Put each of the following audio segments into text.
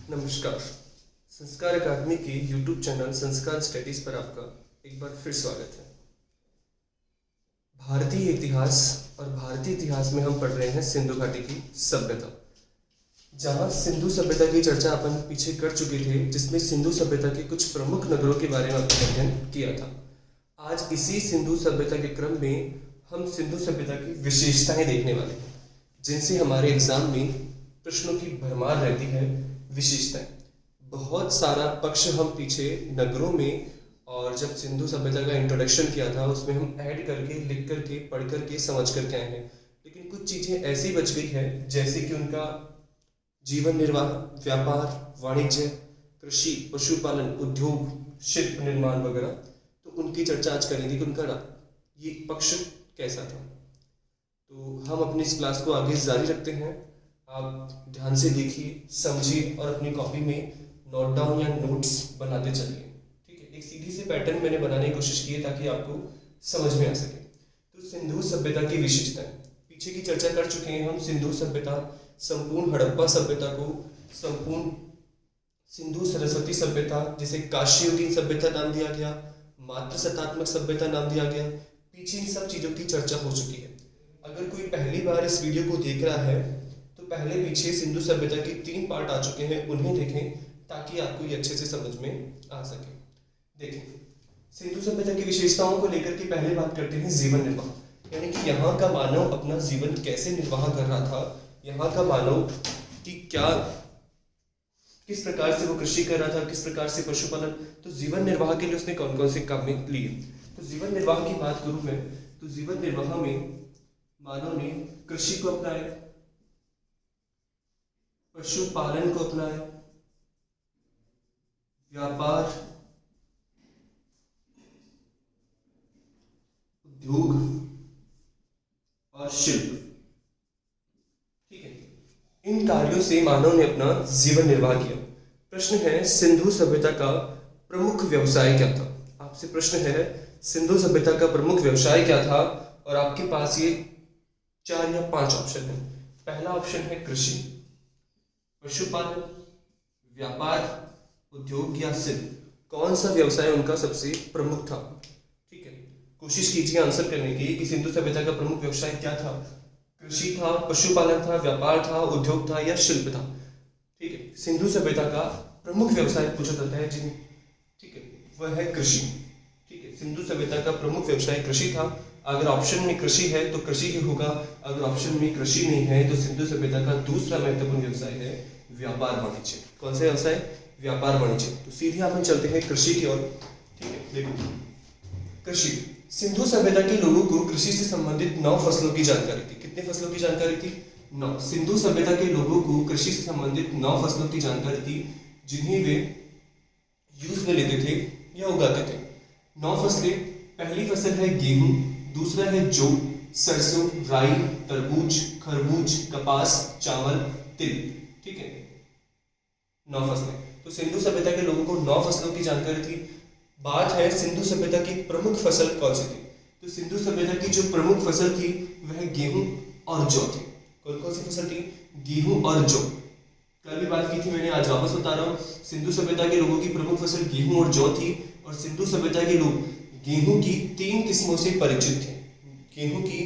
नमस्कार। संस्कार अकादमी के यूट्यूब चैनल संस्कार स्टडीज पर आपका एक बार फिर स्वागत है। भारतीय इतिहास में हम पढ़ रहे हैं सिंधु घाटी की सभ्यता। जहां सिंधु सभ्यता की चर्चा अपन पीछे कर चुके थे, जिसमें सिंधु सभ्यता के कुछ प्रमुख नगरों के बारे में अपन अध्ययन किया था। आज इसी सिंधु सभ्यता के क्रम में हम सिंधु सभ्यता की विशेषताएं देखने वाले हैं, जिनसे हमारे एग्जाम में प्रश्नों की भरमार रहती है। विशेषताएं, बहुत सारा पक्ष हम पीछे नगरों में और जब सिंधु सभ्यता का इंट्रोडक्शन किया था उसमें हम ऐड करके, लिख करके, पढ़ करके, समझ करके आए हैं। लेकिन कुछ चीजें ऐसी बच गई है, जैसे कि उनका जीवन निर्वाह, व्यापार, वाणिज्य, कृषि, पशुपालन, उद्योग, शिल्प निर्माण वगैरह, तो उनकी चर्चा आज करेंगे कि उनका ये पक्ष कैसा था। तो हम अपनी इस क्लास को आगे जारी रखते हैं। आप ध्यान से देखिए, समझिए और अपनी कॉपी में नोट डाउन या नोट्स बनाते चलिए। ठीक है, एक सीधी से पैटर्न मैंने बनाने की कोशिश की है ताकि आपको समझ में आ सके। तो सिंधु सभ्यता की विशेषताएं पीछे की चर्चा कर चुके हैं हम। सिंधु सभ्यता, संपूर्ण हड़प्पा सभ्यता को संपूर्ण सिंधु सरस्वती सभ्यता, जिसे काशीयुगीन सभ्यता नाम दिया गया, मात्र शतात्मक सभ्यता नाम दिया गया, पीछे इन सब चीजों की चर्चा हो चुकी है। अगर कोई पहली बार इस वीडियो को देख रहा है तो पहले पीछे सिंधु सभ्यता के 3 पार्ट आ चुके हैं, उन्हें देखें ताकि आपको ये अच्छे से समझ में आ सके। देखें, सिंधु सभ्यता की विशेषताओं को लेकर के पहले बात करते हैं जीवन निर्वाह, यानी कि यहाँ का मानव अपना जीवन कैसे निर्वाह कर रहा था। यहाँ का मानव की किस प्रकार से वो कृषि कर रहा था, किस प्रकार से पशुपालन, तो जीवन निर्वाह के लिए उसने कौन कौन से काम लिए। तो जीवन निर्वाह की बात करूं मैं, तो जीवन निर्वाह में मानव ने कृषि को अपनाया, पशुपालन को अपनाया, व्यापार, उद्योग और शिल्प। ठीक है, इन कार्यों से मानव ने अपना जीवन निर्वाह किया। प्रश्न है, सिंधु सभ्यता का प्रमुख व्यवसाय क्या था। आपसे प्रश्न है, सिंधु सभ्यता का प्रमुख व्यवसाय क्या था, और आपके पास ये 4 या 5 ऑप्शन है। पहला ऑप्शन है कृषि, पशुपालन, व्यापार, उद्योग या शिल्प। कौन सा व्यवसाय उनका सबसे प्रमुख था। ठीक है, कोशिश कीजिए आंसर करने की कि सिंधु सभ्यता का प्रमुख व्यवसाय क्या था। कृषि था, पशुपालन था, व्यापार था, उद्योग था या शिल्प था। ठीक है, सिंधु सभ्यता का प्रमुख व्यवसाय पूछा जाता है ठीक है, वह है कृषि। ठीक है, सिंधु सभ्यता का प्रमुख व्यवसाय कृषि था। अगर ऑप्शन में कृषि है तो कृषि ही होगा, अगर ऑप्शन में कृषि नहीं है तो सिंधु सभ्यता का दूसरा महत्वपूर्ण व्यवसाय है व्यापार वाणिज्य। कौन सा व्यवसाय? व्यापार वाणिज्य। तो सीधे अपन चलते हैं कृषि की ओर। ठीक है, देखो, कृषि, सिंधु सभ्यता के लोगों को कृषि से संबंधित 9 फसलों की जानकारी थी। कितने फसलों की जानकारी थी? 9। सिंधु सभ्यता के लोगों को कृषि से संबंधित 9 फसलों की जानकारी थी, जिन्हें वे यूज में लेते थे या उगाते थे। 9 फसलें। पहली फसल है गेहूं, दूसरा है जौ, सरसों, राई, तरबूज, खरबूज, कपास, चावल, तिल। ठीक है, 9 फसलें। तो सिंधु सभ्यता के लोगों को 9 फसलों की जानकारी थी। बात है सिंधु सभ्यता की प्रमुख फसल कौन सी थी। तो सिंधु सभ्यता की जो प्रमुख फसल थी वह गेहूं और जौ थी। कौन कौन सी फसल थी? गेहूं और जौ। कल भी बात की थी मैंने, आज वापस बता रहा हूँ। सिंधु सभ्यता के लोगों की प्रमुख फसल गेहूं और जौ थी, और सिंधु सभ्यता के लोग गेहूं की 3 किस्मों से परिचित थे। गेहूं की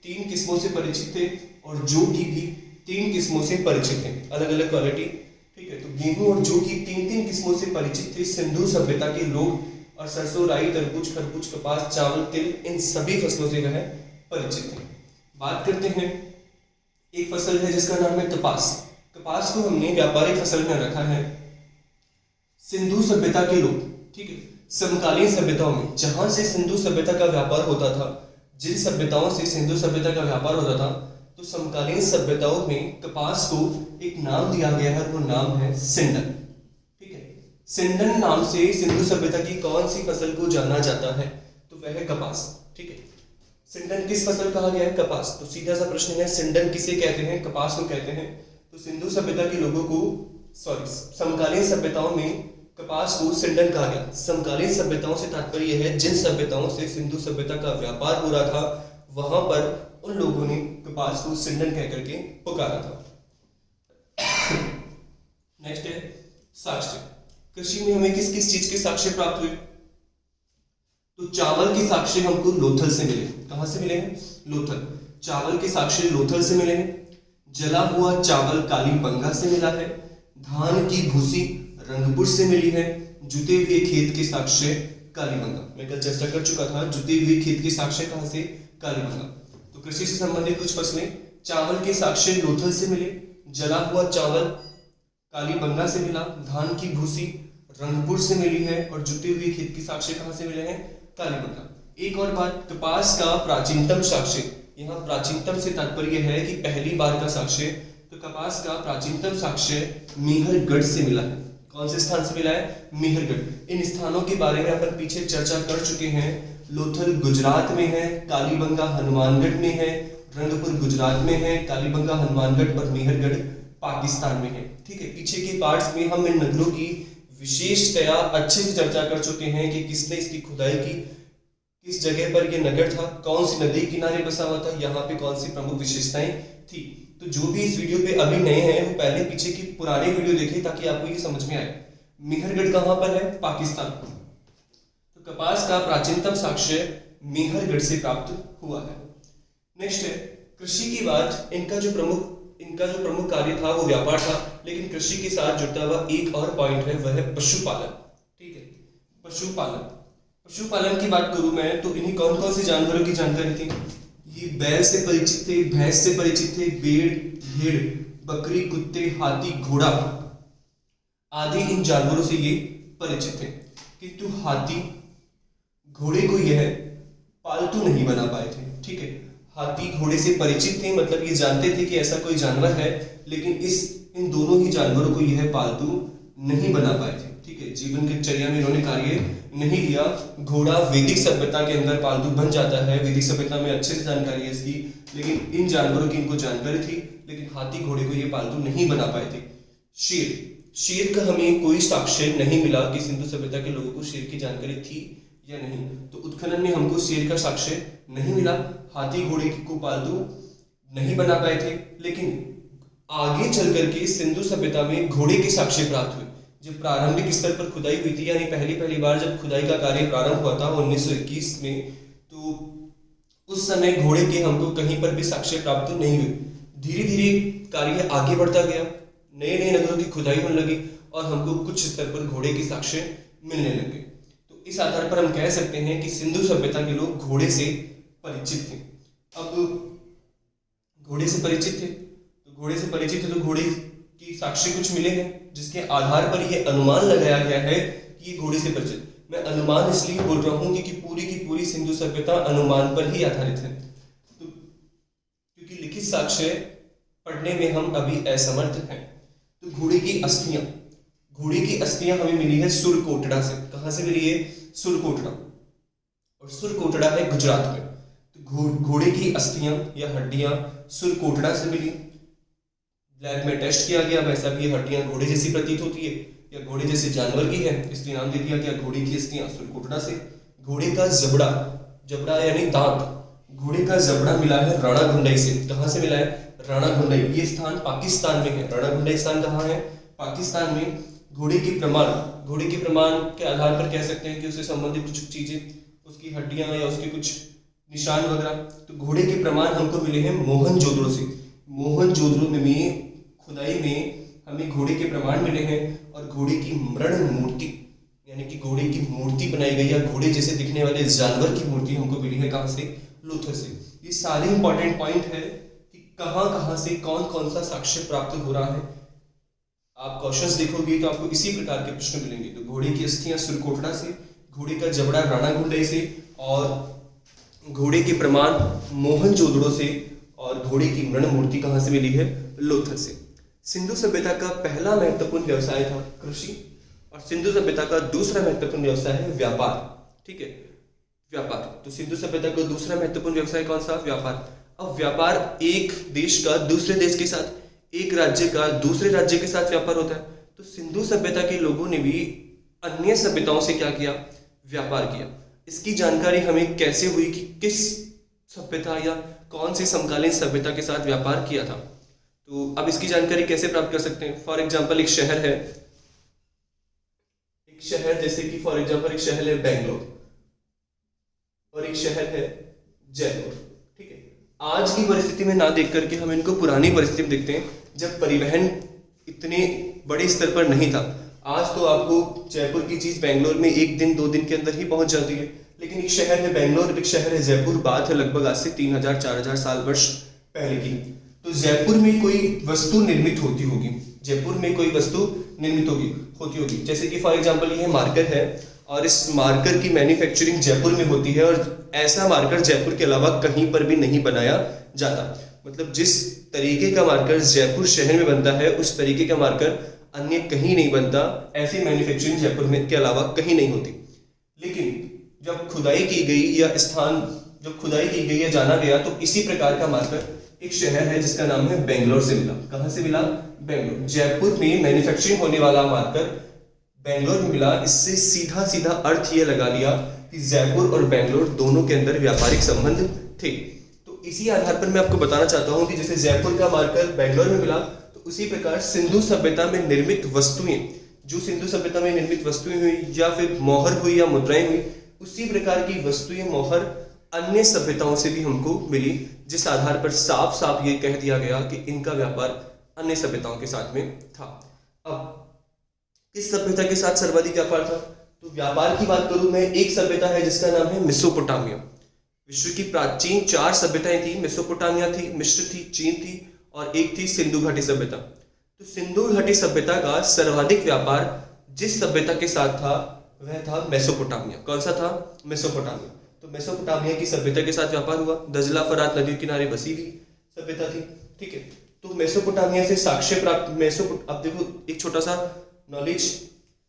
3 किस्मों से परिचित थे और जौ की भी 3 किस्मों से परिचित थे, अलग अलग क्वालिटी। ठीक है, तो गेहूं और जौ की 3 किस्मों से परिचित थे सिंधु सभ्यता के लोग, और सरसों, राई, तरबूज, खरबूज, कपास, चावल, तिल, इन सभी फसलों से वह परिचित थे। बात करते हैं, एक फसल है जिसका नाम है कपास। कपास को हमने व्यापारिक फसल में रखा है। सिंधु सभ्यता के लोग, ठीक है, समकालीन सभ्यताओं में जहां से सिंधु सभ्यता का व्यापार होता था, जिन सभ्यताओं से सिंधु सभ्यता का व्यापार होता था, तो समकालीन सभ्यताओं में कपास को एक नाम दिया गया है, वो नाम है सिंडन। ठीक है, सिंडन नाम से सिंधु सभ्यता की कौन सी फसल को जाना जाता है, तो वह है कपास। ठीक है, सिंडन किस फसल कहा गया है? कपास। तो सीधा सा प्रश्न है, सिंडन किसे कहते हैं? कपास को कहते हैं। तो सिंधु सभ्यता के लोगों को, समकालीन सभ्यताओं में कपास को सिंडन कहा गया। समकालीन सभ्यताओं से तात्पर्य है जिन सभ्यताओं से सिंधु सभ्यता का व्यापार हो रहा था, वहां पर उन लोगों ने कपास को सिंडन कहकर के पुकारा था। नेक्स्ट है साक्ष्य। कृषि में हमें किस किस चीज के साक्ष्य प्राप्त हुए? तो चावल के साक्ष्य हमको लोथल से मिले। कहां से मिले हैं? लोथल। चावल के साक्ष्य लोथल से मिले हैं। जला हुआ चावल कालीबंगा से मिला है। धान की भूसी रंगपुर से मिली है। जुते हुए खेत के साक्ष्य कालीबंगा। मैं कल चर्चा कर चुका था, जुते हुए खेत के साक्ष्य कहां से? कालीबंगा। तो कृषि से संबंधित कुछ फसलें चावल के साक्ष्य लोथल से मिले, जला हुआ चावल कालीबंगा से मिला, धान की भूसी रंगपुर से मिली है और जुते हुए खेत के साक्ष्य कहां से मिले हैं? कालीबंगा। एक और बात, कपास का प्राचीनतम साक्ष्य। यहाँ प्राचीनतम से तात्पर्य है कि पहली बार का साक्ष्य। तो कपास का प्राचीनतम साक्ष्य मेहरगढ़ से मिला है। कौन से स्थान से मिला है? मेहरगढ़। इन स्थानों के बारे में अपन पीछे चर्चा कर चुके हैं। लोथल गुजरात में है, कालीबंगा हनुमानगढ़ में है, रंगपुर गुजरात में है, कालीबंगा हनुमानगढ़ और मेहरगढ़ पाकिस्तान में है। ठीक है, पीछे के पार्ट्स में हम इन नगरों की विशेषतया अच्छे से चर्चा कर चुके हैं कि किसने इसकी खुदाई की, किस जगह पर यह नगर था, कौन सी नदी किनारे बसा हुआ था, यहाँ पे कौन सी प्रमुख विशेषताएं थी। तो जो भी इस वीडियो पे अभी नए हैं वो पहले पीछे की पुराने वीडियो देखें ताकि आपको ये समझ में आए। मेहरगढ़ कहाँ पर है? पाकिस्तान। तो कपास का प्राचीनतम साक्ष्य मेहरगढ़ से प्राप्त हुआ है। नेक्स्ट है कृषि की बात। इनका जो प्रमुख कार्य था वो व्यापार था, लेकिन कृषि के साथ जुड़ता हुआ एक और पॉइंट है, वह है पशुपालन। ठीक है, पशुपालन की बात करूं मैं तो इन्हीं कौन कौन से जानवरों की जानकारी थी? ये बैल से परिचित थे, भैंस से परिचित थे, भेड़, बकरी, कुत्ते, हाथी, घोड़ा आदि इन जानवरों से ये परिचित थे। किंतु हाथी, घोड़े को यह पालतू नहीं बना पाए थे। ठीक है, हाथी घोड़े से परिचित थे, मतलब ये जानते थे कि ऐसा कोई जानवर है, लेकिन इन दोनों ही जानवरों को यह पालतू नहीं बना पाए थे। ठीक है, जीवन की चर्या में इन्होंने कार्य नहीं लिया। घोड़ा वैदिक सभ्यता के अंदर पालतू बन जाता है, वैदिक सभ्यता में अच्छे से जानकारी है इसकी, लेकिन इन जानवरों की इनको जानकारी थी, लेकिन हाथी घोड़े को ये पालतू नहीं बना पाए थे। शेर का हमें कोई साक्ष्य नहीं मिला कि सिंधु सभ्यता के लोगों को शेर की जानकारी थी या नहीं, तो उत्खनन में हमको शेर का साक्ष्य नहीं मिला। हाथी घोड़े को पालतू नहीं बना पाए थे, लेकिन आगे चल करके सिंधु सभ्यता में घोड़े के साक्ष्य प्राप्त हुए। जब प्रारंभिक स्तर पर खुदाई हुई थी, यानी पहली बार जब खुदाई का कार्य प्रारंभ हुआ था 1921 में, तो उस समय घोड़े के हमको कहीं पर भी साक्ष्य प्राप्त नहीं हुए। धीरे धीरे कार्य आगे बढ़ता गया, नए नए नगरों की खुदाई होने लगी और हमको कुछ स्तर पर घोड़े के साक्ष्य मिलने लगे। तो इस आधार पर हम कह सकते हैं कि सिंधु सभ्यता के लोग घोड़े से परिचित थे। अब घोड़े से परिचित थे तो घोड़े की साक्ष्य कुछ मिले हैं, जिसके आधार पर यह अनुमान लगाया गया है कि ये घोड़े से परिचित। मैं अनुमान इसलिए बोल रहा हूं क्योंकि पूरी की पूरी सिंधु सभ्यता अनुमान पर ही आधारित है। तो क्योंकि लिखित साक्ष्य पढ़ने में हम अभी असमर्थ हैं। तो घोड़े की अस्थियां हमें मिली है सुरकोटड़ा से। कहां से मिली है? सुरकोटड़ा, और सुरकोटड़ा है गुजरात में। तो घोड़े की अस्थियां या हड्डियां सुरकोटड़ा से मिली। लैब में टेस्ट किया गया, वैसा भी ये हड्डियां घोड़े जैसी प्रतीत होती है या घोड़े जैसे जानवर की है, इसलिए नाम दे दिया गया घोड़े की अस्थियां सुरकोटड़ा से। घोड़े का जबड़ा यानी दांत, घोड़े का जबड़ा मिला है राणागुंडई से। कहां से मिला है? राणागुंडई। ये स्थान पाकिस्तान में है। राणागुंडई स्थान कहाँ है? पाकिस्तान में। घोड़े के प्रमाण के आधार पर कह सकते हैं कि उससे संबंधित कुछ चीजें, उसकी हड्डियां या उसके कुछ निशान वगैरह। तो घोड़े के प्रमाण हमको मिले हैं मोहनजोदड़ो से। मोहनजोदड़ो में खुदाई में हमें घोड़े के प्रमाण मिले हैं और घोड़े की मृण मूर्ति यानी कि घोड़े की मूर्ति बनाई गई या घोड़े जैसे दिखने वाले जानवर की मूर्ति हमको मिली है। कहां से? लोथल से। ये सारे इंपॉर्टेंट पॉइंट है कि कहां से कौन सा साक्ष्य प्राप्त हो रहा है। आप क्वेश्चंस देखोगे तो आपको इसी प्रकार के प्रश्न मिलेंगे। तो घोड़े की अस्थियां सुरकोटड़ा से, घोड़े का जबड़ा राणागुंडई से, और घोड़े के प्रमाण मोहनजोदड़ो से, और घोड़े की मृण मूर्ति कहां से मिली है? लोथल से। सिंधु सभ्यता का पहला महत्वपूर्ण व्यवसाय था कृषि, और सिंधु सभ्यता का दूसरा महत्वपूर्ण व्यवसाय है व्यापार। ठीक है, व्यापार। तो सिंधु सभ्यता का दूसरा महत्वपूर्ण व्यवसाय कौन सा? व्यापार। अब व्यापार एक देश का दूसरे देश के साथ, एक राज्य का दूसरे राज्य के साथ व्यापार होता है। तो सिंधु सभ्यता के लोगों ने भी अन्य सभ्यताओं से क्या किया? व्यापार किया। इसकी जानकारी हमें कैसे हुई कि किस सभ्यता या कौन सी समकालीन सभ्यता के साथ व्यापार किया था? तो अब इसकी जानकारी कैसे प्राप्त कर सकते हैं? फॉर एग्जाम्पल, एक शहर है, एक शहर जैसे कि फॉर एग्जांपल एक शहर है बेंगलोर और एक शहर है जयपुर, ठीक है। आज की परिस्थिति में ना देख करके हम इनको पुरानी परिस्थिति में देखते हैं, जब परिवहन इतने बड़े स्तर पर नहीं था। आज तो आपको जयपुर की चीज बेंगलोर में 1 दिन 2 दिन के अंदर ही पहुंच जाती है, लेकिन एक शहर है बेंगलोर, एक शहर है जयपुर, बात है लगभग आज से 3000-4000 साल वर्ष पहले की। तो जयपुर में कोई वस्तु निर्मित होती होगी, जयपुर में कोई वस्तु निर्मित होती होगी, जैसे कि फॉर एग्जांपल ये मार्कर है और इस मार्कर की मैन्युफैक्चरिंग जयपुर में होती है, और ऐसा मार्कर जयपुर के अलावा कहीं पर भी नहीं बनाया जाता। मतलब जिस तरीके का मार्कर जयपुर शहर में बनता है उस तरीके का मार्कर अन्य कहीं नहीं बनता, ऐसी मैन्युफैक्चरिंग जयपुर में के अलावा कहीं नहीं होती। लेकिन जब खुदाई की गई या जाना गया तो इसी प्रकार का मार्कर एक शहर है जिसका नाम है बेंगलोर से मिला। कहां से मिला? बेंगलोर। जयपुर में मैन्युफैक्चरिंग होने वाला मार्कर बेंगलोर में मिला। इससे सीधा सीधा अर्थ ये लगा लिया कि जयपुर और बेंगलोर दोनों के अंदर व्यापारिक संबंध थे। तो इसी आधार पर मैं आपको बताना चाहता हूं कि जैसे जयपुर का मार्कर बेंगलोर में मिला, तो उसी प्रकार सिंधु सभ्यता में निर्मित वस्तुएं, जो सिंधु सभ्यता में निर्मित वस्तुएं हुई या फिर मोहर हुई या मुद्राएं हुई, उसी प्रकार की वस्तुएं मोहर अन्य सभ्यताओं से भी हमको मिली, जिस आधार पर साफ साफ ये कह दिया गया कि इनका व्यापार अन्य सभ्यताओं के साथ में था। अब किस सभ्यता के साथ सर्वाधिक व्यापार था? तो व्यापार की बात करूं मैं, एक सभ्यता है जिसका नाम है मेसोपोटामिया। विश्व की प्राचीन 4 सभ्यताएं थी। मेसोपोटामिया थी, मिस्र थी, चीन थी और एक थी सिंधु घाटी सभ्यता। तो सिंधु घाटी सभ्यता का सर्वाधिक व्यापार जिस सभ्यता के साथ था वह था मेसोपोटामिया। कौन सा था? मेसोपोटामिया। तो मेसोपोटामिया की सभ्यता के साथ व्यापार हुआ। दजला फरात नदी के किनारे बसी हुई सभ्यता थी, ठीक है। तो मेसोपोटामिया से साक्ष्य प्राप्त। अब देखो एक छोटा सा नॉलेज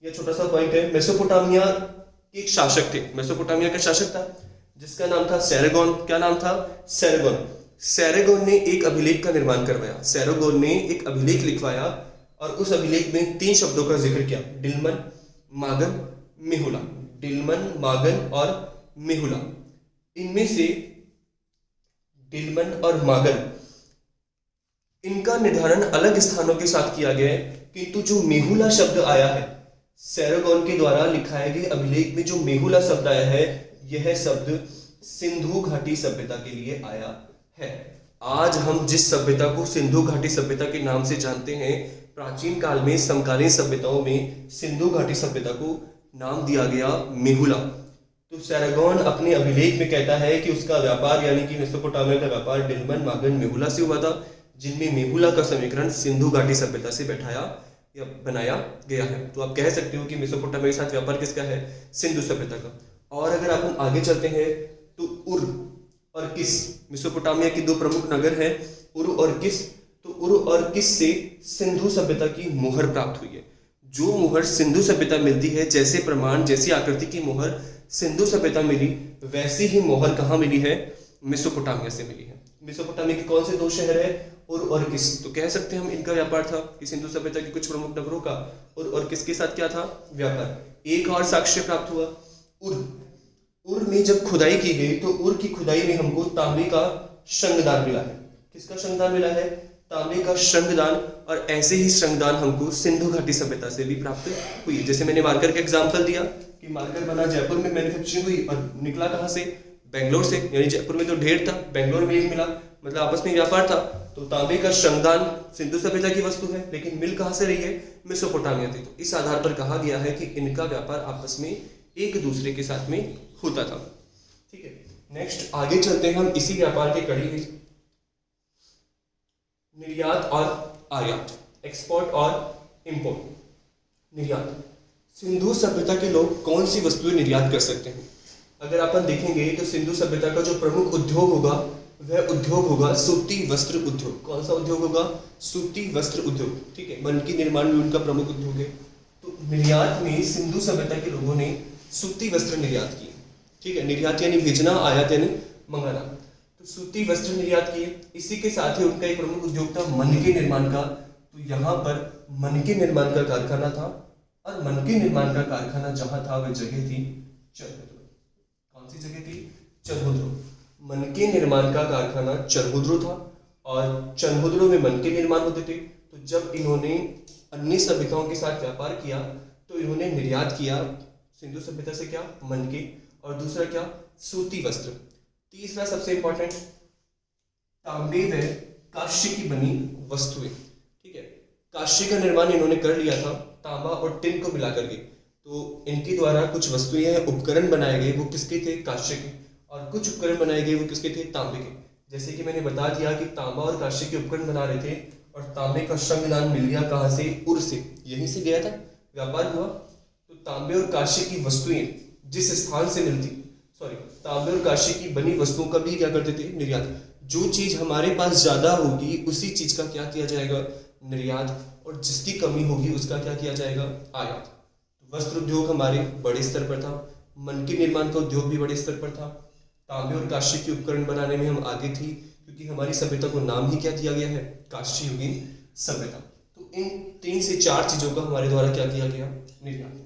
या छोटा सा पॉइंट है। मेसोपोटामिया के एक शासक थे। मेसोपोटामिया का शासक था जिसका नाम था सेरेगोन। क्या नाम था? सेरेगोन। सेरेगोन ने एक अभिलेख का निर्माण करवाया। सेरेगोन ने एक अभिलेख लिखवाया और उस अभिलेख में 3 शब्दों का जिक्र किया, डिलमन, मागन, मेहुला। डिलमन, मागन और मेहुला। इनमें से डिलमन और मागन, इनका निर्धारण अलग स्थानों के साथ किया गया है, किंतु जो मेहुला शब्द आया है सेरेगोन के द्वारा लिखाए गए अभिलेख में, जो मेहुला शब्द आया है, यह शब्द सिंधु घाटी सभ्यता के लिए आया है। आज हम जिस सभ्यता को सिंधु घाटी सभ्यता के नाम से जानते हैं, प्राचीन काल में समकालीन सभ्यताओं में सिंधु घाटी सभ्यता को नाम दिया गया मेहुला। तो सेरेगोन अपने अभिलेख में कहता है कि उसका व्यापार यानी कि मेसोपोटामिया का व्यापार डिलमन, मागन, मेहुला से हुआ था, जिनमें मेहुला का समीकरण सिंधु घाटी सभ्यता से बैठाया या बनाया गया है। तो आप कह सकते हो कि मेसोपोटामिया के साथ व्यापार किसका है? सिंधु सभ्यता का। और अगर आप हम आगे चलते हैं तो उर और किस, मेसोपोटामिया की 2 प्रमुख नगर है उर और किस। तो उर और किस से सिंधु सभ्यता की मोहर प्राप्त हुई है। जो मोहर सिंधु सभ्यता मिलती है, जैसे प्रमाण, जैसी आकृति की मोहर सिंधु सभ्यता मिली, वैसी ही मोहर कहाँ मिली है? मेसोपोटामिया से मिली है। मेसोपोटामिया के कौन से 2 शहर है? उर और किस। तो कह सकते हैं हम इनका व्यापार था कि सिंधु सभ्यता के कुछ प्रमुख नगरों का उर और किस के साथ क्या था? व्यापार। एक और साक्ष्य प्राप्त हुआ उर में जब खुदाई की गई तो उर की खुदाई में हमको तांबे का शंखदान मिला है। किसका शंखदान मिला है? तांबे का शंखदान। और ऐसे ही शंखदान हमको सिंधु घाटी सभ्यता से भी प्राप्त हुई। जैसे मैंने मार्कर का एग्जांपल दिया कि मार्कर बना जयपुर में, मैन्युफैक्चरिंग हुई और निकला कहां से? बेंगलोर से। यानी जयपुर में तो ढेर था, बेंगलोर में एक मिला, मतलब आपस में व्यापार था। तो तांबे का शंखदान सिंधु सभ्यता की वस्तु है, लेकिन मिल कहां से रही है? मेसोपोटामिया थी। तो इस आधार पर कहा गया है कि इनका व्यापार आपस में एक दूसरे के साथ में होता था, ठीक है। नेक्स्ट आगे चलते हैं हम इसी व्यापार के कड़ी में, निर्यात और आयात, एक्सपोर्ट और इंपोर्ट। निर्यात, सिंधु सभ्यता के लोग कौन सी वस्तुएं निर्यात कर सकते हैं? अगर अपन देखेंगे तो सिंधु सभ्यता का जो प्रमुख उद्योग होगा वह उद्योग होगा सूती वस्त्र उद्योग। कौन सा उद्योग होगा? सूती वस्त्र उद्योग, ठीक है। वन की निर्माण में उनका प्रमुख उद्योग है। तो निर्यात में सिंधु सभ्यता के लोगों ने सूती वस्त्र निर्यात किए, ठीक है। निर्यात यानी भेजना, आयात यानी मंगाना। तो सूती वस्त्र निर्यात किए। इसी के साथ ही उनका एक प्रमुख उद्योग था मन के निर्माण का। तो यहाँ पर मन के निर्माण का कारखाना था, और मन के निर्माण का कारखाना जहां था वह जगह थी चरहुद्रो। कौन सी जगह थी? चरहुद्रो। मन के निर्माण का कारखाना चरहुद्रो था, और चरहुद्रो में मन के निर्माण होते थे। तो जब इन्होंने अन्य सभ्यताओं के साथ व्यापार किया तो इन्होंने निर्यात किया सिंधु सभ्यता से क्या, मनके, और दूसरा क्या, सूती वस्त्र। तीसरा सबसे इंपॉर्टेंट, तांबे व कांस्य की बनी वस्तुएं। ठीक है, कांस्य का निर्माण इन्होंने कर लिया था तांबा और टिन को मिलाकर के। तो इनके द्वारा कुछ वस्तुएं हैं, उपकरण बनाए गए, वो किसके थे, कांस्य के, और कुछ उपकरण बनाए गए वो किसके थे, तांबे के। जैसे कि मैंने बता दिया कि तांबा और कांस्य के उपकरण बना रहे थे, और तांबे का श्रमदान मिल गया कहाँ से, उर से, यहीं से गया था, व्यापार हुआ। तो तांबे और कांस्य की वस्तुएं जिस स्थान से मिलती, तांबे और कांस्य की बनी वस्तुओं का भी क्या करते थे, निर्यात। जो चीज हमारे पास ज्यादा होगी उसी चीज का क्या किया जाएगा, निर्यात, और जिसकी कमी होगी उसका क्या किया जाएगा, आयात। वस्त्र उद्योग हमारे बड़े स्तर पर था, मनके निर्माण का उद्योग भी बड़े स्तर पर था, तांबे और कांस्य के उपकरण बनाने में हम आगे थी, क्योंकि हमारी सभ्यता को नाम ही क्या दिया गया है, कांस्ययुगीन सभ्यता। तो इन 3 से 4 चीजों का हमारे द्वारा क्या किया गया, निर्यात।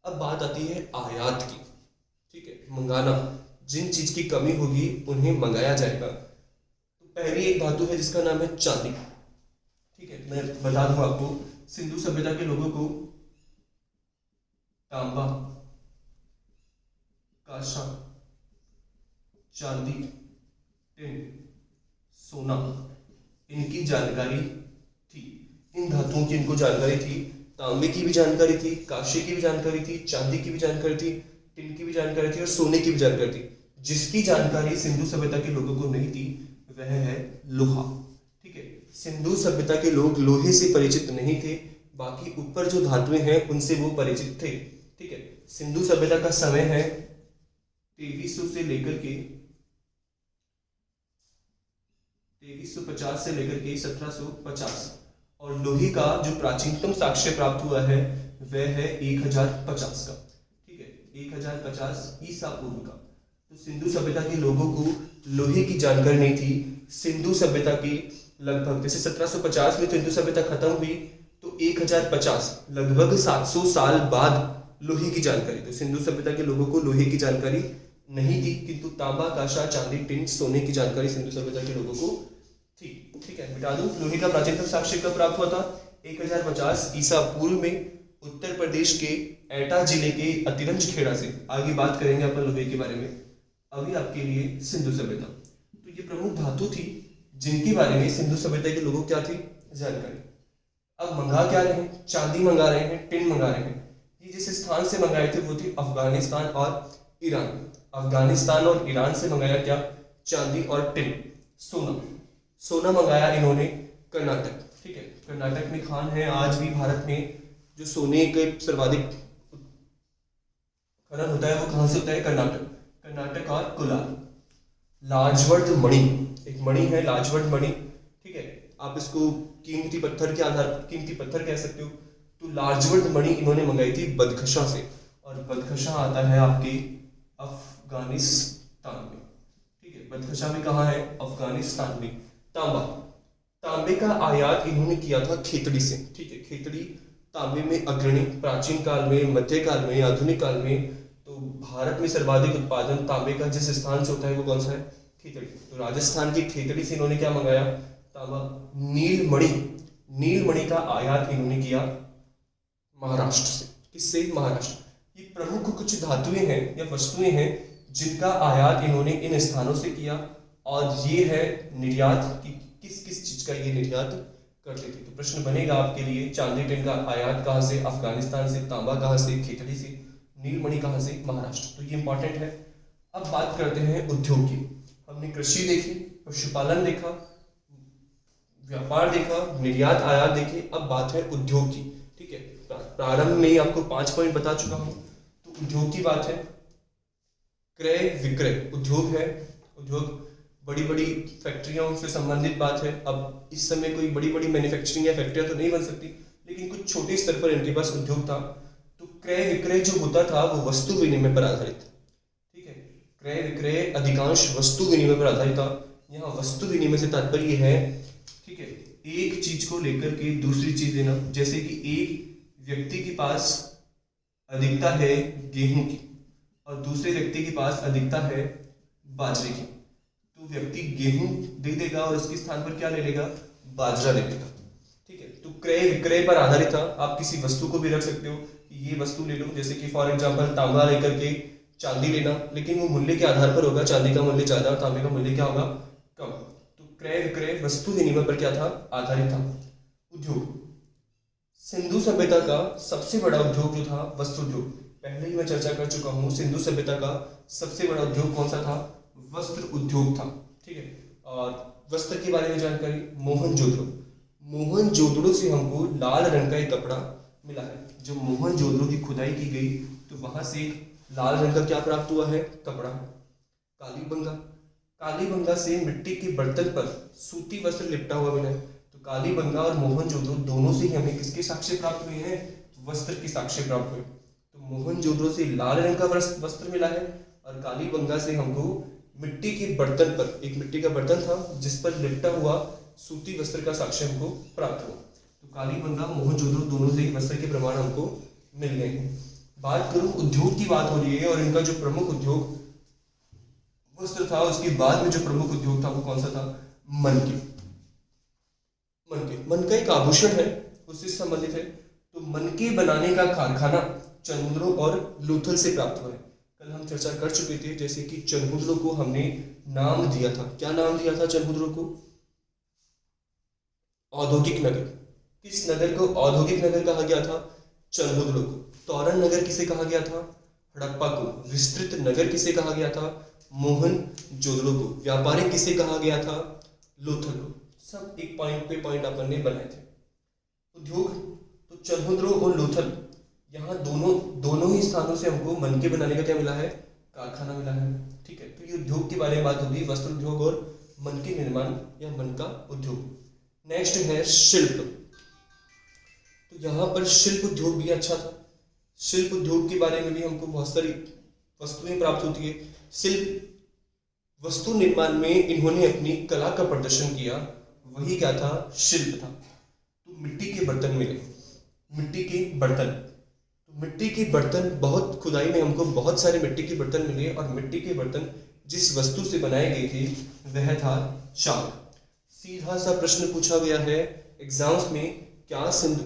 अब बात आती है आयात की। ठीक है, मंगाना, जिन चीज की कमी होगी उन्हें मंगाया जाएगा। तो पहली एक धातु है जिसका नाम है चांदी। ठीक है, मैं बता दूं आपको, सिंधु सभ्यता के लोगों को तांबा, कांसा, चांदी, टिन, सोना, इनकी जानकारी थी। इन धातुओं की इनको जानकारी थी, तांबे की भी जानकारी थी, कांसे की भी जानकारी थी, चांदी की भी जानकारी थी, टिन की भी जानकारी थी, और सोने की भी जानकारी थी। जिसकी जानकारी सिंधु सभ्यता के लोगों को नहीं थी वह है लोहा। ठीक है, सिंधु सभ्यता के लोग लोहे से परिचित नहीं थे, बाकी ऊपर जो धातुएं हैं उनसे वो परिचित थे। ठीक है, सिंधु सभ्यता का समय है 2300 से लेकर के 2350 से लेकर के 1750, और लोहे का जो प्राचीनतम साक्ष्य प्राप्त हुआ है वह है 1050 का। ठीक है, 1050 ईसा पूर्व का। तो सिंधु सभ्यता के लोगों को लोहे की जानकारी नहीं थी। सिंधु सभ्यता की लगभग, जैसे 1750 में सिंधु सभ्यता खत्म हुई, तो 1050 लगभग 700 साल बाद लोहे की जानकारी। तो सिंधु सभ्यता के लोगों को लोहे की जानकारी नहीं थी, किंतु तांबा, कांसा, चांदी, टिन, सोने की जानकारी सिंधु सभ्यता के लोगों को थी। ठीक है, मिटा दूं, लोहे का प्राचीनतम साक्ष्य कब प्राप्त हुआ था, 1050 ईसा पूर्व में, उत्तर प्रदेश के एटा जिले के अतिरंज खेड़ा से। आगे बात करेंगे अपन लोहे के बारे में, अभी आपके लिए सिंधु सभ्यता। तो ये प्रमुख धातु थी जिनके बारे में सिंधु सभ्यता के लोगों को क्या थी, जानकारी। अब मंगा क्या रहे हैं, चांदी मंगा रहे हैं, टिन मंगा रहे हैं। ये जिस स्थान से मंगाए थे वो थी अफगानिस्तान और ईरान। अफगानिस्तान और ईरान से मंगाया क्या, चांदी और टिन। सोना मंगाया इन्होंने कर्नाटक। ठीक है, कर्नाटक में खान है, आज भी भारत में जो सोने के सर्वाधिक खनन होता है वो कहां से होता है, कर्नाटक और कोलार। लाजवर्द मणि, एक मणि है लाजवर्द मणि। ठीक है, आप इसको कीमती पत्थर के आधार पर कीमती पत्थर कह सकते हो। तो लाजवर्द मणि इन्होंने मंगाई थी बदखशा से, और बदखशा आता है आपके अफगानिस्तान में। ठीक है, बदखशा भी कहाँ है, अफगानिस्तान में। तांबे का आयात इन्होंने किया था खेतड़ी से। ठीक है, खेतड़ी तांबे में अग्रणी, प्राचीन काल में, मध्यकाल में, आधुनिक काल में। तो भारत में सर्वाधिक उत्पादन तांबे का जिस स्थान से होता है वो कौन सा है, खेतड़ी। तो राजस्थान की खेतड़ी से इन्होंने क्या मंगाया, तांबा। नीलमणि का आयात इन्होंने किया महाराष्ट्र से। किससे, महाराष्ट्र। ये प्रमुख कुछ धातुएं हैं या वस्तुएं हैं जिनका आयात इन्होंने इन स्थानों से किया, और ये है निर्यात की किस किस चीज का ये निर्यात करते थे। तो प्रश्न बनेगा आपके लिए, चांदी टिन का आयात कहाँ से, अफगानिस्तान से, तांबा कहाँ से, खेतड़ी से, नीलमणि कहाँ से, महाराष्ट्र। तो ये इंपॉर्टेंट है। अब बात करते हैं उद्योग की। हमने कृषि देखी, पशुपालन देखा, व्यापार देखा, निर्यात आयात देखे। अब बात है उद्योग की। ठीक है, प्रारंभ में ही आपको 5 पॉइंट बता चुका हूं। तो उद्योग की बात है, क्रय विक्रय उद्योग है। उद्योग बड़ी बड़ी फैक्ट्रियों से संबंधित बात है। अब इस समय कोई बड़ी बड़ी मैन्युफैक्चरिंग या फैक्ट्रियां तो नहीं बन सकती, लेकिन कुछ छोटे स्तर पर इनके पास उद्योग था। तो क्रय विक्रय जो होता था वो वस्तु विनिमय पर आधारित था। ठीक है, क्रय विक्रय अधिकांश वस्तु विनिमय पर आधारित था। यहाँ वस्तु विनिमय से तात्पर्य है, ठीक है, एक चीज को लेकर के दूसरी चीज लेना। जैसे कि एक व्यक्ति के पास अधिकता है गेहूं की और दूसरे व्यक्ति के पास अधिकता है बाजरे की, व्यक्ति गेहूं दे देगा और उसके स्थान पर क्या ले लेगा, बाजरा ले लेगा। ठीक है, तो क्रय विक्रय पर आधारित था। आप किसी वस्तु को भी रख सकते हो कि ये वस्तु ले लो, जैसे कि फॉर एग्जांपल तांबा लेकर के चांदी लेना, लेकिन वो मूल्य के आधार पर होगा, चांदी का मूल्य ज्यादा और तांबे का मूल्य क्या होगा, कम। तो क्रय विक्रय वस्तु विनिमय पर क्या था, आधारित था। उद्योग, सिंधु सभ्यता का सबसे बड़ा उद्योग जो था वस्त्र उद्योग। पहले ही मैं चर्चा कर चुका हूँ, सिंधु सभ्यता का सबसे बड़ा उद्योग कौन सा था, वस्त्र उद्योग था। ठीक है, और वस्त्र के बारे में जानकारी, मोहनजोदड़ो। मोहनजोदड़ो से हमको लाल रंग का एक कपड़ा मिला है। जब मोहनजोदड़ो की खुदाई की गई तो वहां से लाल रंग का क्या प्राप्त हुआ है, कपड़ा। कालीबंगा, कालीबंगा से मिट्टी के बर्तन पर सूती वस्त्र लिपटा हुआ मिला है। तो कालीबंगा और मोहनजोदड़ो दोनों से ही हमें किसके साक्ष्य प्राप्त हुए हैं, वस्त्र के साक्ष्य प्राप्त हुए। तो मोहनजोदड़ो से लाल रंग का वस्त्र मिला है और कालीबंगा से हमको मिट्टी के बर्तन पर, एक मिट्टी का बर्तन था जिस पर लिपटा हुआ सूती वस्त्र का साक्ष्य हमको प्राप्त हुआ। तो कालीबंगा मोहनजोदड़ो दोनों से ही वस्त्र के प्रमाण हमको मिल गए हैं। बात करूं, उद्योग की बात हो रही है और इनका जो प्रमुख उद्योग वस्त्र था, उसके बाद में जो प्रमुख उद्योग था वो कौन सा था, मनके। मनका एक आभूषण है, उससे संबंधित है। तो मनके बनाने का कारखाना चनमुद्रो और लूथल से प्राप्त हुआ है। कल हम चर्चा कर चुके थे, जैसे कि चनमुद्रो को हमने नाम दिया था, क्या नाम दिया था चनमुद्रो को, औद्योगिक नगर। किस नगर को औद्योगिक नगर कहा गया था, चनमुद्रो को। तोरण नगर किसे कहा गया था, हड़प्पा को। विस्तृत नगर किसे कहा गया था, मोहनजोदड़ो को। व्यापारिक किसे कहा गया था, लोथल को। सब एक पॉइंट पे पॉइंट अपन ने बनाए थे। उद्योग, तो चनमुद्रो और लोथल, यहाँ दोनों ही स्थानों से हमको मनके बनाने का क्या मिला है, कारखाना मिला है। ठीक है, तो ये उद्योग के बारे में बात होगी, वस्त्र उद्योग और मनके निर्माण या मनका उद्योग। नेक्स्ट है शिल्प। तो यहाँ पर शिल्प उद्योग भी अच्छा था। शिल्प उद्योग के बारे में भी हमको बहुत सारी वस्तुएं प्राप्त होती है। शिल्प वस्तु निर्माण में इन्होंने अपनी कला का प्रदर्शन किया, वही क्या था, शिल्प था। तो मिट्टी के बर्तन मिले, मिट्टी के बर्तन, तो मिट्टी के बर्तन, बहुत खुदाई में हमको बहुत सारे मिट्टी के बर्तन मिले और मिट्टी के बर्तन जिस वस्तु से बनाए गए थे वह था चाक। सीधा सा प्रश्न पूछा गया है एग्जाम्स में, क्या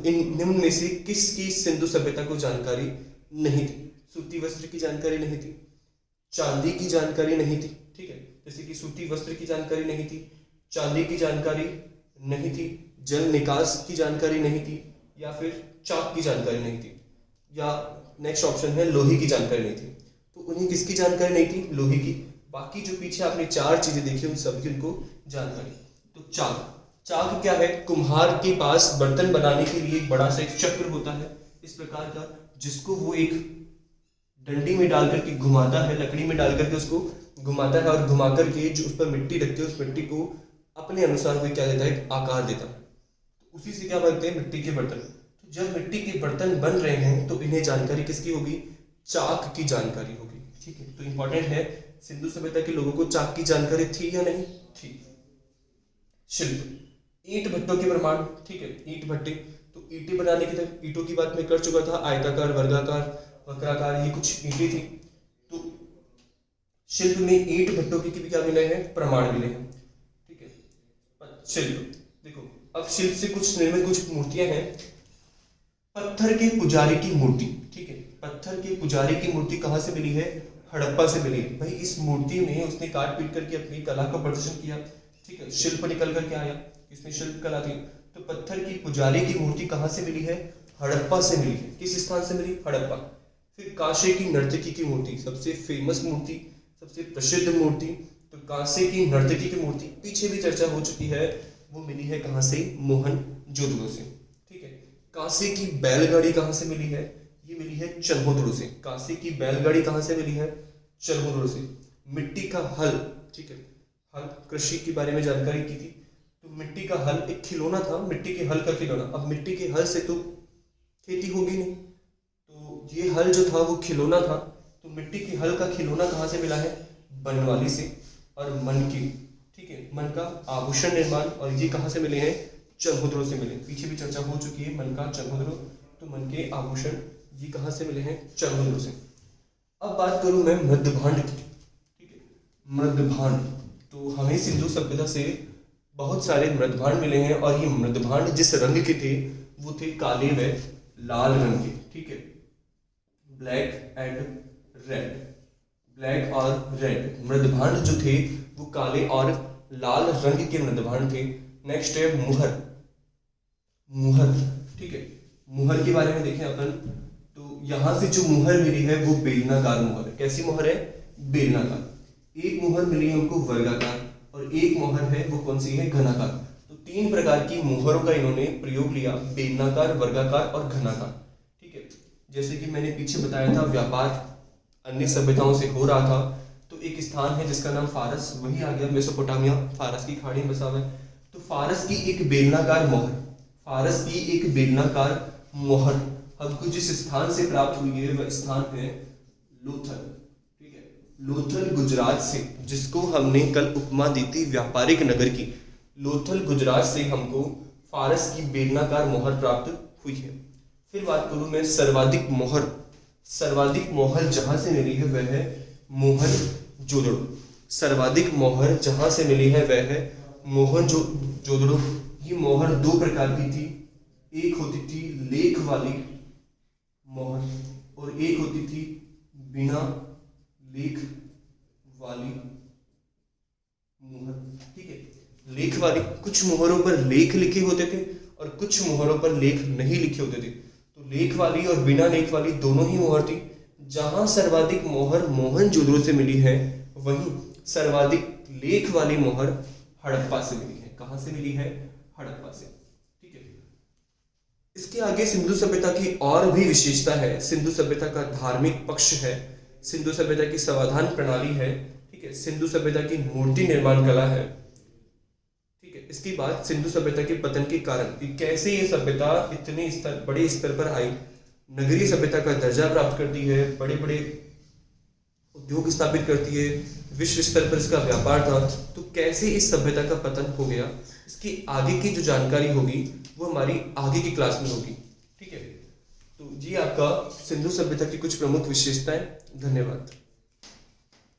इन निम्न में से किसकी सिंधु सभ्यता को जानकारी नहीं थी। सूती वस्त्र की जानकारी नहीं थी, चांदी की जानकारी नहीं थी। ठीक है, जैसे कि सूती वस्त्र की जानकारी नहीं थी, चांदी की जानकारी नहीं थी, जल निकास की जानकारी नहीं थी, या फिर चाक की जानकारी नहीं थी, या नेक्स्ट ऑप्शन है लोहे की जानकारी नहीं थी। तो उन्हें किसकी जानकारी नहीं थी, लोहे की। बाकी जो पीछे आपने चार चीजें देखी उन सबकी उनको जानकारी। तो चाक, चाक क्या है, कुम्हार के पास बर्तन बनाने के लिए एक बड़ा सा एक चक्र होता है इस प्रकार का, जिसको वो एक डंडी में डाल करके घुमाता है, लकड़ी में डाल करके उसको घुमाता है और घुमा करके जो उस पर मिट्टी रखते हैं उस मिट्टी को अपने अनुसार वो क्या देता है, आकार देता है। तो उसी से क्या बनते हैं, मिट्टी के बर्तन। तो जब मिट्टी के बर्तन बन रहे हैं तो इन्हें जानकारी किसकी होगी, चाक की जानकारी होगी। ठीक है, तो इंपॉर्टेंट है, सिंधु सभ्यता के लोगों को चाक की जानकारी थी या नहीं थी। शिल्प, ईंट भट्टों के प्रमाण। ठीक है, ईंट भट्टे, तो ईंटें बनाने की तरफ, ईंटों की बात मैं कर चुका था, आयताकार, वर्गाकार, वक्राकार, ये कुछ ईंटें थी। तो शिल्प में ईंट भट्टों की भी क्या मिले हैं, प्रमाण मिले हैं। ठीक है, शिल्प देखो, अब शिल्प से कुछ निर्मित कुछ मूर्तियां हैं। पत्थर के पुजारी की मूर्ति। ठीक है, पत्थर के पुजारी की मूर्ति कहाँ से मिली है, हड़प्पा से मिली। भाई इस मूर्ति में उसने काट पीट करके अपनी कला का प्रदर्शन किया। ठीक है, शिल्प निकल करके आया, इसमें शिल्प कला थी। तो पत्थर की पुजारी की मूर्ति कहाँ से मिली है, हड़प्पा से मिली है। किस स्थान से मिली, हड़प्पा। फिर कांसे की नर्तकी की मूर्ति, सबसे फेमस मूर्ति, सबसे प्रसिद्ध मूर्ति। तो कांसे की नर्तकी की मूर्ति पीछे भी चर्चा हो चुकी है, वो मिली है कहाँ से, मोहनजोदड़ो से। ठीक है, कांसे की बैलगाड़ी कहाँ से मिली है, ये मिली है चनमुद्रो से। कांसे की बैलगाड़ी कहाँ से मिली है, चनमुद्रो से। मिट्टी का हल, ठीक है, हल, कृषि के बारे में जानकारी की थी। तो मिट्टी का हल एक खिलौना था, मिट्टी के हल का खिलौना। अब मिट्टी के हल से तो खेती होगी नहीं, तो ये हल जो था वो खिलौना था। तो मिट्टी के हल का खिलौना कहाँ से मिला है, बनवाली से। और मनके, ठीक है, मन का आभूषण निर्माण, और ये कहाँ से मिले हैं, चनमुद्रो से मिले। पीछे भी चर्चा हो चुकी है, मन का चनमुद्रो। तो मन के आभूषण ये कहाँ से मिले हैं, चनमुद्रो से। अब बात करूं मैं मृदभांड की। ठीक है, मृदभांड, तो हमें सिंधु सभ्यता से बहुत सारे मृदभांड मिले हैं और ये मृदभांड जिस रंग के थे वो थे काले व लाल रंग के। ठीक है, ब्लैक एंड रेड, ब्लैक और रेड मृदभांड जो थे वो काले और लाल रंग के मृदभांड थे। नेक्स्ट है मुहर। मुहर, ठीक है, मुहर के बारे में देखें अपन तो यहाँ से जो मुहर मिली है वो बेलनाकार मुहर है। कैसी मुहर है? बेलनाकार। एक मुहर मिली है हमको वर्गाकार और एक मुहर है वो कौन सी है? घनाकार। तो तीन प्रकार की मुहरों का इन्होंने प्रयोग लिया, बेलनाकार, वर्गाकार और घनाकार। ठीक है, जैसे कि मैंने पीछे बताया था व्यापार अन्य सभ्यताओं से हो रहा था, तो एक स्थान है जिसका नाम फारस, वही आ गया मेसोपोटामिया, फारस की खाड़ी में बसा हुआ है। तो फारस की एक बेलनाकार मोहर, फारस की एक बेलनाकार मोहर हमको जिस स्थान से प्राप्त हुई है वह स्थान है लोथल। ठीक है, लोथल गुजरात से, जिसको हमने कल उपमा दी थी व्यापारिक नगर की, लोथल गुजरात से हमको फारस की बेलनाकार मोहर प्राप्त हुई है। फिर बात करूं मैं सर्वाधिक मोहर, सर्वाधिक मोहर जहां से मिली है वह है मोहनजोदड़ो। सर्वाधिक मोहर जहां से मिली है वह है मोहनजोदड़ो। ये मोहर दो प्रकार की थी, एक होती थी लेख वाली मोहर और एक होती थी बिना लेख वाली मोहर। ठीक है, लेख वाली, कुछ मोहरों पर लेख लिखे होते थे और कुछ मोहरों पर लेख नहीं लिखे होते थे। तो लेख वाली और बिना लेख वाली दोनों ही मोहर थी। जहां सर्वाधिक मोहर मोहनजोदड़ो से मिली है वहीं सर्वाधिक लेख वाली मोहर हड़प्पा से मिली है। कहां से मिली है? हड़प्पा से। ठीक है, इसके आगे सिंधु सभ्यता की और भी विशेषता है। सिंधु सभ्यता का धार्मिक पक्ष है, सिंधु सभ्यता की समाधान प्रणाली है। ठीक है, सिंधु सभ्यता की मूर्ति निर्माण कला है। ठीक है, इसके बाद सिंधु सभ्यता के पतन के कारण कि कैसे ये सभ्यता इतने बड़े स्तर पर आई, नगरीय सभ्यता का दर्जा प्राप्त करती है, बड़े बड़े उद्योग स्थापित करती है, विश्व स्तर पर इसका व्यापार था, तो कैसे इस सभ्यता का पतन हो गया, इसकी आगे की जो जानकारी होगी वो हमारी आगे की क्लास में होगी। ठीक है, तो ये आपका सिंधु सभ्यता की कुछ प्रमुख विशेषताएं। धन्यवाद।